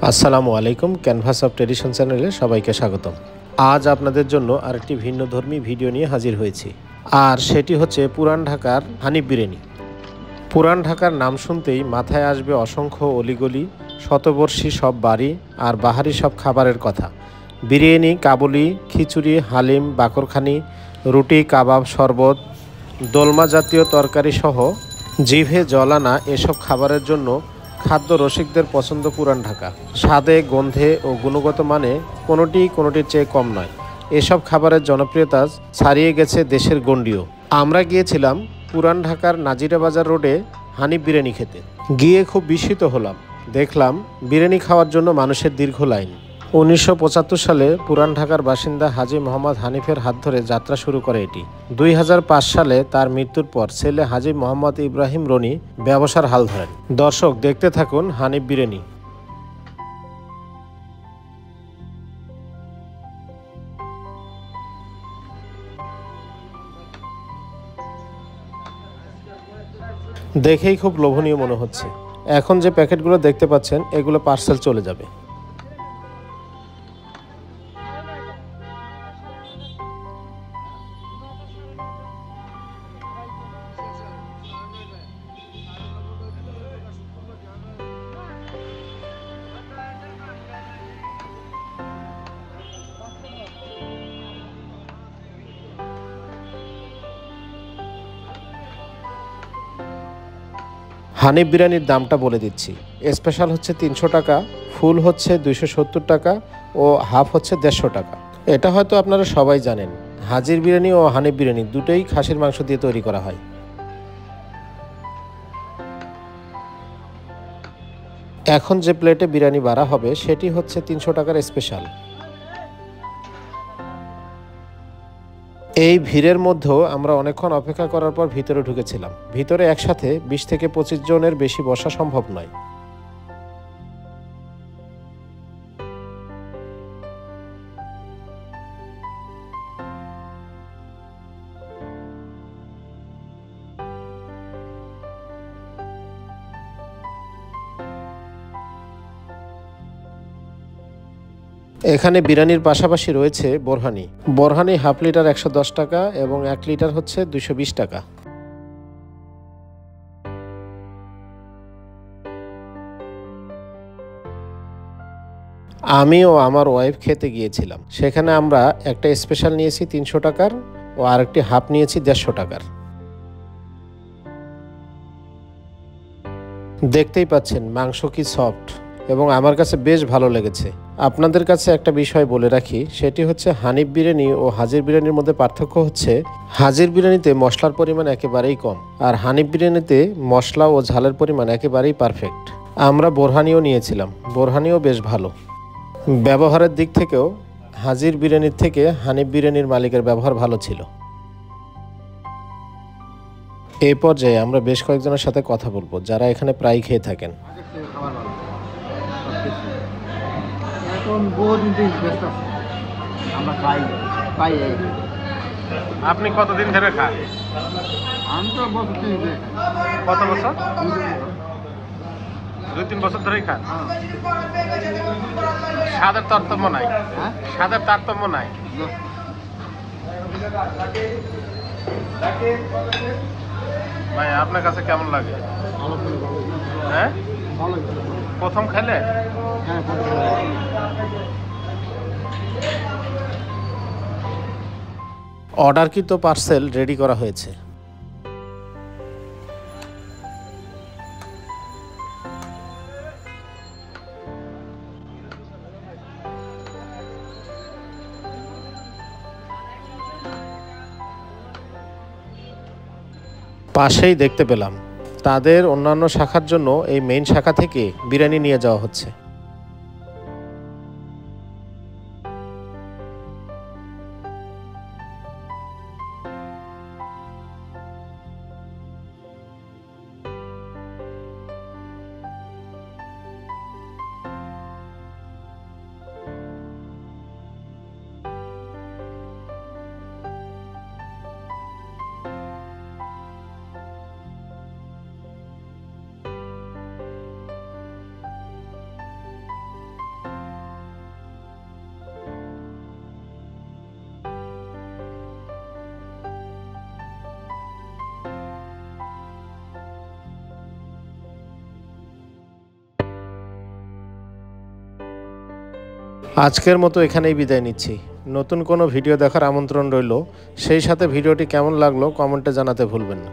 আসসালামু আলাইকুম। Canvas of tradition চ্যানেলে সবাইকে স্বাগতম। আজ আপনাদের জন্য আরেকটি ভিন্নধর্মী ভিডিও নিয়ে হাজির হয়েছি, আর সেটি হচ্ছে পুরান ঢাকার হানিফ বিরিয়ানি। পুরান ঢাকার নাম শুনতেই মাথায় আসবে অসংখ্য অলিগলি, শতবর্ষী সব বাড়ি আর বাহারি সব খাবারের কথা। বিরিয়ানি, কাবুলি, খিচুড়ি, হালিম, বাকরখানি, রুটি, কাবাব, শরবত, দোলমা জাতীয় তরকারি সহ জিভে জল আনা এসব খাবারের জন্য খাদ্য রসিকদের পছন্দ পুরান ঢাকা। স্বাদে, গন্ধে ও গুণগত মানে কোনোটির চেয়ে কম নয়। এসব খাবারের জনপ্রিয়তা ছাড়িয়ে গেছে দেশের গণ্ডিও। আমরা গিয়েছিলাম পুরান ঢাকার নাজিরা বাজার রোডে হানিফ বিরিয়ানি খেতে। গিয়ে খুব বিস্মিত হলাম। দেখলাম বিরিয়ানি খাওয়ার জন্য মানুষের দীর্ঘ লাইন। 1975 সালে পুরান ঢাকার বাসিন্দা হাজী মোহাম্মদ হানিফের হাত ধরে যাত্রা শুরু করে এটি। 2005 সালে তার মৃত্যুর পর ছেলে হাজী মোহাম্মদ ইব্রাহিম রনি ব্যবসার হাল ধরেন। দর্শক, দেখতে থাকুন হানিফ বিরিয়ানি। দেখেই খুব লোভনীয় মনে হচ্ছে। এখন যে প্যাকেটগুলো দেখতে পাচ্ছেন, এগুলো পার্সেল চলে যাবে। হানিফ বিরিয়ানির দামটা বলে দিচ্ছি। স্পেশাল হচ্ছে 300 টাকা, ফুল হচ্ছে 270 টাকা ও হাফ হচ্ছে 150 টাকা। এটা হয়তো আপনারা সবাই জানেন, হাজির বিরিয়ানি ও হানিফ বিরিয়ানি দুটোই খাসির মাংস দিয়ে তৈরি করা হয়। এখন যে প্লেটে বিরিয়ানি বাড়া হবে সেটি হচ্ছে 300 টাকার স্পেশাল। এই ভিড়ের মধ্যেও আমরা অনেকক্ষণ অপেক্ষা করার পর ভিতরে ঢুকেছিলাম। ভিতরে একসাথে 20 থেকে 25 জনের বেশি বসা সম্ভব নয়। এখানে বিরিয়ানির পাশাপাশি রয়েছে বোরহানি। বোরহানি হাফ লিটার 110 টাকা এবং 1 লিটার হচ্ছে 220 টাকা। আমি ও আমার ওয়াইফ খেতে গিয়েছিলাম। সেখানে আমরা একটা স্পেশাল নিয়েছি 300 টাকার ও আরেকটি হাফ নিয়েছি 150 টাকার। দেখতেই পাচ্ছেন মাংস কি সফট, এবং আমার কাছে বেশ ভালো লেগেছে। আপনাদের কাছে একটা বিষয় বলে রাখি, সেটি হচ্ছে হানিফ বিরিয়ানি ও হাজির বিরিয়ানির মধ্যে পার্থক্য হচ্ছে হাজির বিরিয়ানিতে মশলার পরিমাণ একেবারেই কম, আর হানিফ বিরিয়ানিতে মশলা ও ঝালের পরিমাণ একেবারেই পারফেক্ট। আমরা বোরহানিও নিয়েছিলাম, বোরহানিও বেশ ভালো। ব্যবহারের দিক থেকেও হাজির বিরিয়ানির থেকে হানিফ বিরিয়ানির মালিকের ব্যবহার ভালো ছিল। এই পর্যায়ে আমরা বেশ কয়েকজনের সাথে কথা বলবো যারা এখানে প্রায় খেয়ে থাকেন। আপনি কতদিন ধরে খান? আমি তো বছর তিন ধরে খাই। কত বছর? 2-3 বছর ধরেই খান। স্বাদের তারতম্য নাই? হ্যাঁ, স্বাদের তারতম্য নাই। ভাই, আপনার কাছে কেমন লাগে? ভালো করে ভালো। হ্যাঁ, ভালো। প্রথম খেলে? হ্যাঁ, অর্ডারকৃত পার্সেল রেডি করা হয়েছে। পাশেই দেখতে পেলাম তাদের অন্যান্য শাখার জন্য এই মেইন শাখা থেকে বিরিয়ানি নিয়ে যাওয়া হচ্ছে। আজকের মতো এখানেই বিদায় নিচ্ছি। নতুন কোনো ভিডিও দেখার আমন্ত্রণ রইল। সেই সাথে ভিডিওটি কেমন লাগলো কমেন্টে জানাতে ভুলবেন না।